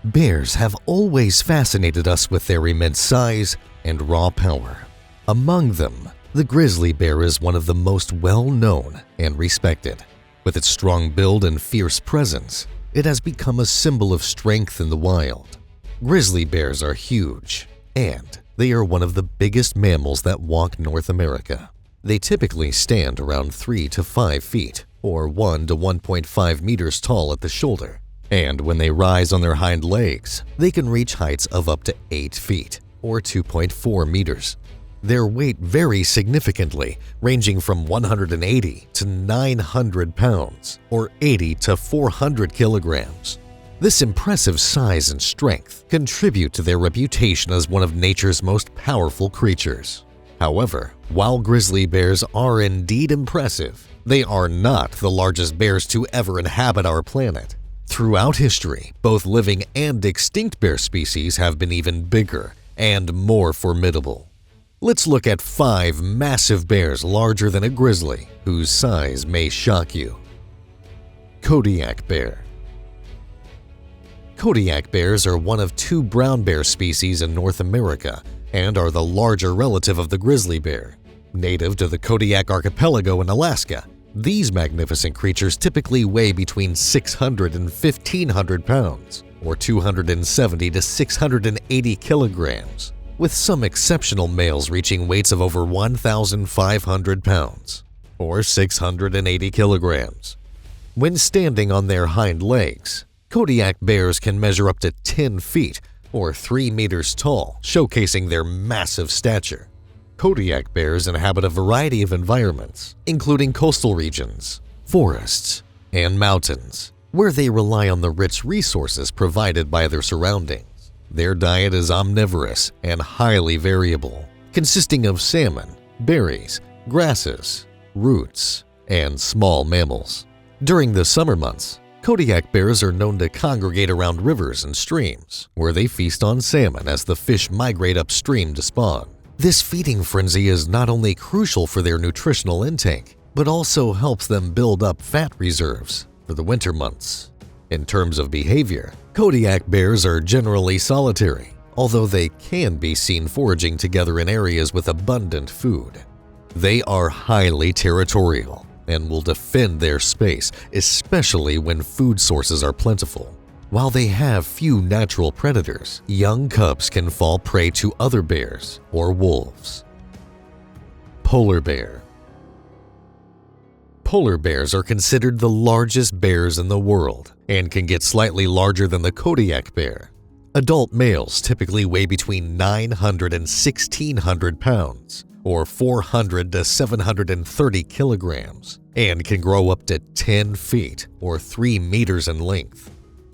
Bears have always fascinated us with their immense size and raw power. Among them, the grizzly bear is one of the most well-known and respected. With its strong build and fierce presence, it has become a symbol of strength in the wild. Grizzly bears are huge, and they are one of the biggest mammals that walk North America. They typically stand around 3 to 5 feet, or 1 to 1.5 meters tall at the shoulder. And when they rise on their hind legs, they can reach heights of up to 8 feet, or 2.4 meters. Their weight varies significantly, ranging from 180 to 900 pounds, or 80 to 400 kilograms. This impressive size and strength contribute to their reputation as one of nature's most powerful creatures. However, while grizzly bears are indeed impressive, they are not the largest bears to ever inhabit our planet. Throughout history, both living and extinct bear species have been even bigger and more formidable. Let's look at 5 massive bears larger than a grizzly, whose size may shock you. Kodiak Bear. Kodiak bears are one of 2 brown bear species in North America and are the larger relative of the grizzly bear. Native to the Kodiak archipelago in Alaska, these magnificent creatures typically weigh between 600 and 1,500 pounds, or 270 to 680 kilograms, with some exceptional males reaching weights of over 1,500 pounds, or 680 kilograms. When standing on their hind legs, Kodiak bears can measure up to 10 feet, or 3 meters tall, showcasing their massive stature. Kodiak bears inhabit a variety of environments, including coastal regions, forests, and mountains, where they rely on the rich resources provided by their surroundings. Their diet is omnivorous and highly variable, consisting of salmon, berries, grasses, roots, and small mammals. During the summer months, Kodiak bears are known to congregate around rivers and streams, where they feast on salmon as the fish migrate upstream to spawn. This feeding frenzy is not only crucial for their nutritional intake, but also helps them build up fat reserves for the winter months. In terms of behavior, Kodiak bears are generally solitary, although they can be seen foraging together in areas with abundant food. They are highly territorial and will defend their space, especially when food sources are plentiful. While they have few natural predators, young cubs can fall prey to other bears or wolves. Polar bear. Polar bears are considered the largest bears in the world and can get slightly larger than the Kodiak bear. Adult males typically weigh between 900 and 1,600 pounds, or 400 to 730 kilograms, and can grow up to 10 feet, or 3 meters in length.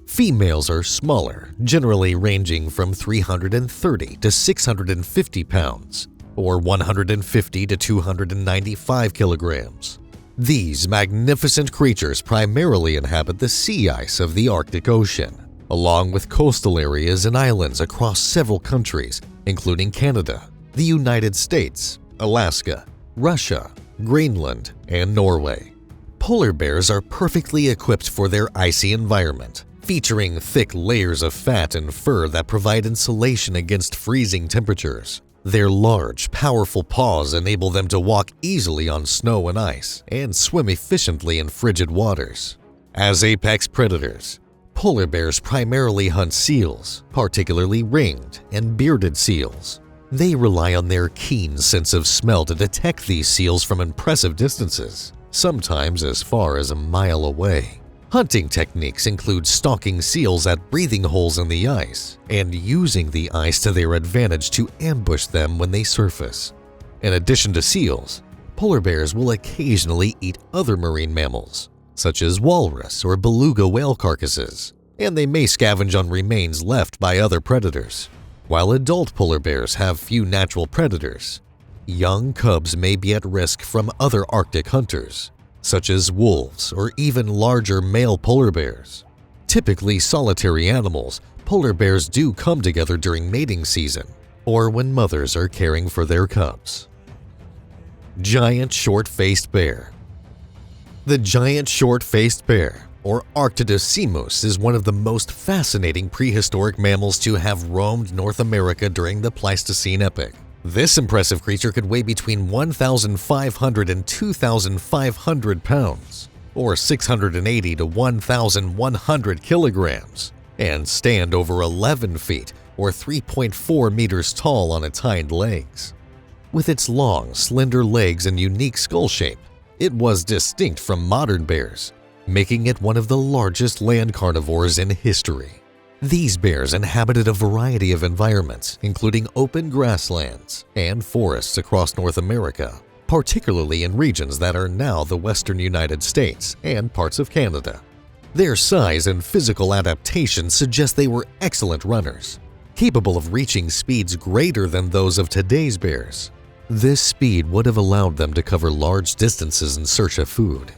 Females are smaller, generally ranging from 330 to 650 pounds, or 150 to 295 kilograms. These magnificent creatures primarily inhabit the sea ice of the Arctic Ocean, along with coastal areas and islands across several countries, including Canada, the United States, Alaska, Russia, Greenland, and Norway. Polar bears are perfectly equipped for their icy environment, featuring thick layers of fat and fur that provide insulation against freezing temperatures. Their large, powerful paws enable them to walk easily on snow and ice and swim efficiently in frigid waters. As apex predators, polar bears primarily hunt seals, particularly ringed and bearded seals. They rely on their keen sense of smell to detect these seals from impressive distances, sometimes as far as a mile away. Hunting techniques include stalking seals at breathing holes in the ice and using the ice to their advantage to ambush them when they surface. In addition to seals, polar bears will occasionally eat other marine mammals, such as walrus or beluga whale carcasses, and they may scavenge on remains left by other predators. While adult polar bears have few natural predators, young cubs may be at risk from other Arctic hunters, such as wolves or even larger male polar bears. Typically solitary animals, polar bears do come together during mating season or when mothers are caring for their cubs. Giant short-faced bear. The giant short-faced bear or Arctodocimus, is one of the most fascinating prehistoric mammals to have roamed North America during the Pleistocene epoch. This impressive creature could weigh between 1,500 and 2,500 pounds, or 680 to 1,100 kilograms, and stand over 11 feet, or 3.4 meters tall on its hind legs. With its long, slender legs and unique skull shape, it was distinct from modern bears, making it one of the largest land carnivores in history. These bears inhabited a variety of environments, including open grasslands and forests across North America, particularly in regions that are now the western United States and parts of Canada. Their size and physical adaptation suggest they were excellent runners, capable of reaching speeds greater than those of today's bears. This speed would have allowed them to cover large distances in search of food.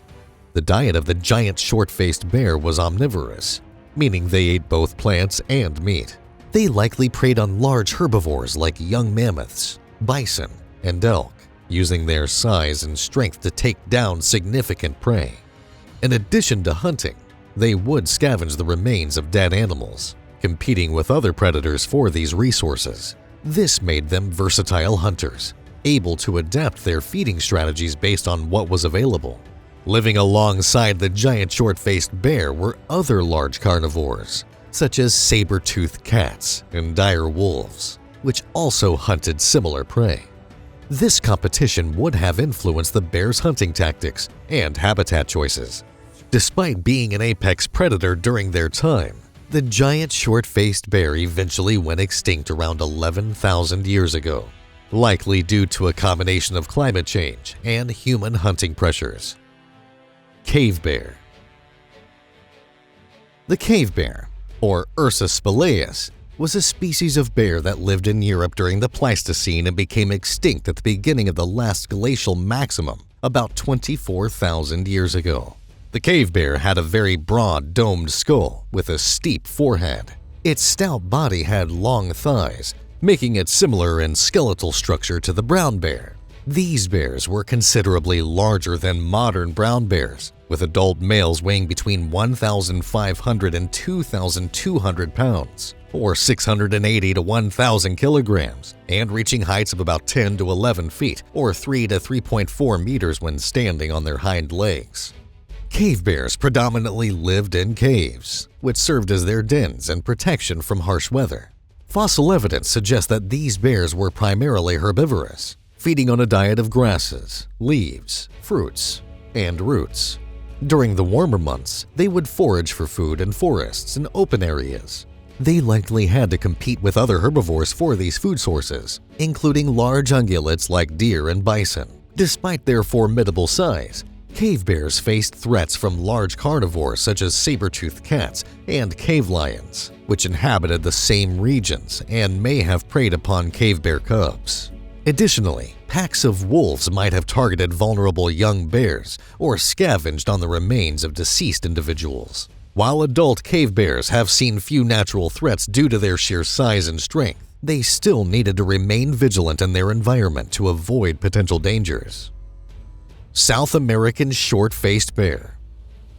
The diet of the giant short-faced bear was omnivorous, meaning they ate both plants and meat. They likely preyed on large herbivores like young mammoths, bison, and elk, using their size and strength to take down significant prey. In addition to hunting, they would scavenge the remains of dead animals, competing with other predators for these resources. This made them versatile hunters, able to adapt their feeding strategies based on what was available. Living alongside the giant short-faced bear were other large carnivores, such as saber-toothed cats and dire wolves, which also hunted similar prey. This competition would have influenced the bear's hunting tactics and habitat choices. Despite being an apex predator during their time, the giant short-faced bear eventually went extinct around 11,000 years ago, likely due to a combination of climate change and human hunting pressures. Cave bear. The cave bear, or Ursus spelaeus, was a species of bear that lived in Europe during the Pleistocene and became extinct at the beginning of the last glacial maximum about 24,000 years ago. The cave bear had a very broad, domed skull with a steep forehead. Its stout body had long thighs, making it similar in skeletal structure to the brown bear. These bears were considerably larger than modern brown bears, with adult males weighing between 1,500 and 2,200 pounds, or 680 to 1,000 kilograms, and reaching heights of about 10 to 11 feet, or 3 to 3.4 meters when standing on their hind legs. Cave bears predominantly lived in caves, which served as their dens and protection from harsh weather. Fossil evidence suggests that these bears were primarily herbivorous, feeding on a diet of grasses, leaves, fruits, and roots. During the warmer months, they would forage for food in forests and open areas. They likely had to compete with other herbivores for these food sources, including large ungulates like deer and bison. Despite their formidable size, cave bears faced threats from large carnivores such as saber-toothed cats and cave lions, which inhabited the same regions and may have preyed upon cave bear cubs. Additionally, packs of wolves might have targeted vulnerable young bears or scavenged on the remains of deceased individuals. While adult cave bears have seen few natural threats due to their sheer size and strength, they still needed to remain vigilant in their environment to avoid potential dangers. South American short-faced bear.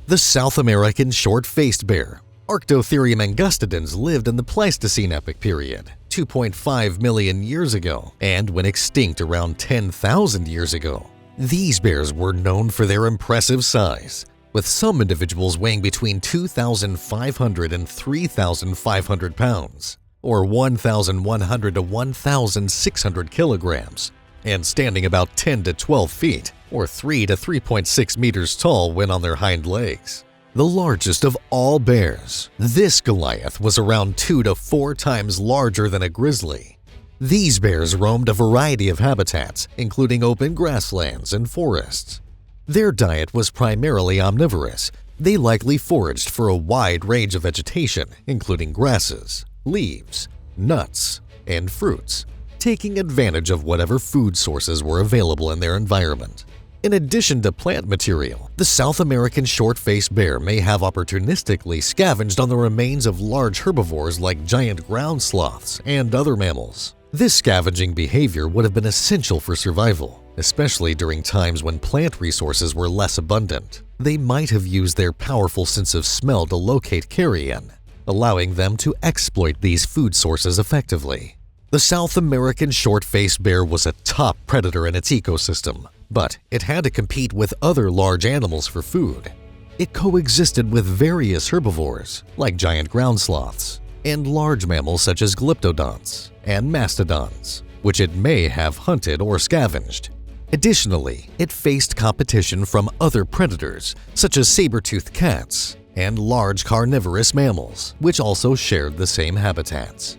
The South American short-faced bear, Arctotherium angustidens, lived in the Pleistocene epoch period, 2.5 million years ago, and went extinct around 10,000 years ago. These bears were known for their impressive size, with some individuals weighing between 2,500 and 3,500 pounds, or 1,100 to 1,600 kilograms, and standing about 10 to 12 feet, or 3 to 3.6 meters tall when on their hind legs. The largest of all bears, this Goliath was around 2 to 4 times larger than a grizzly. These bears roamed a variety of habitats, including open grasslands and forests. Their diet was primarily omnivorous. They likely foraged for a wide range of vegetation, including grasses, leaves, nuts, and fruits, taking advantage of whatever food sources were available in their environment. In addition to plant material, the South American short-faced bear may have opportunistically scavenged on the remains of large herbivores like giant ground sloths and other mammals. This scavenging behavior would have been essential for survival, especially during times when plant resources were less abundant. They might have used their powerful sense of smell to locate carrion, allowing them to exploit these food sources effectively. The South American short-faced bear was a top predator in its ecosystem, but it had to compete with other large animals for food. It coexisted with various herbivores, like giant ground sloths, and large mammals such as glyptodonts and mastodons, which it may have hunted or scavenged. Additionally, it faced competition from other predators, such as saber-toothed cats and large carnivorous mammals, which also shared the same habitats.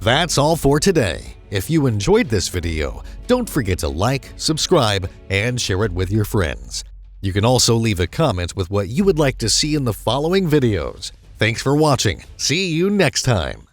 That's all for today. If you enjoyed this video, don't forget to like, subscribe, and share it with your friends. You can also leave a comment with what you would like to see in the following videos. Thanks for watching. See you next time.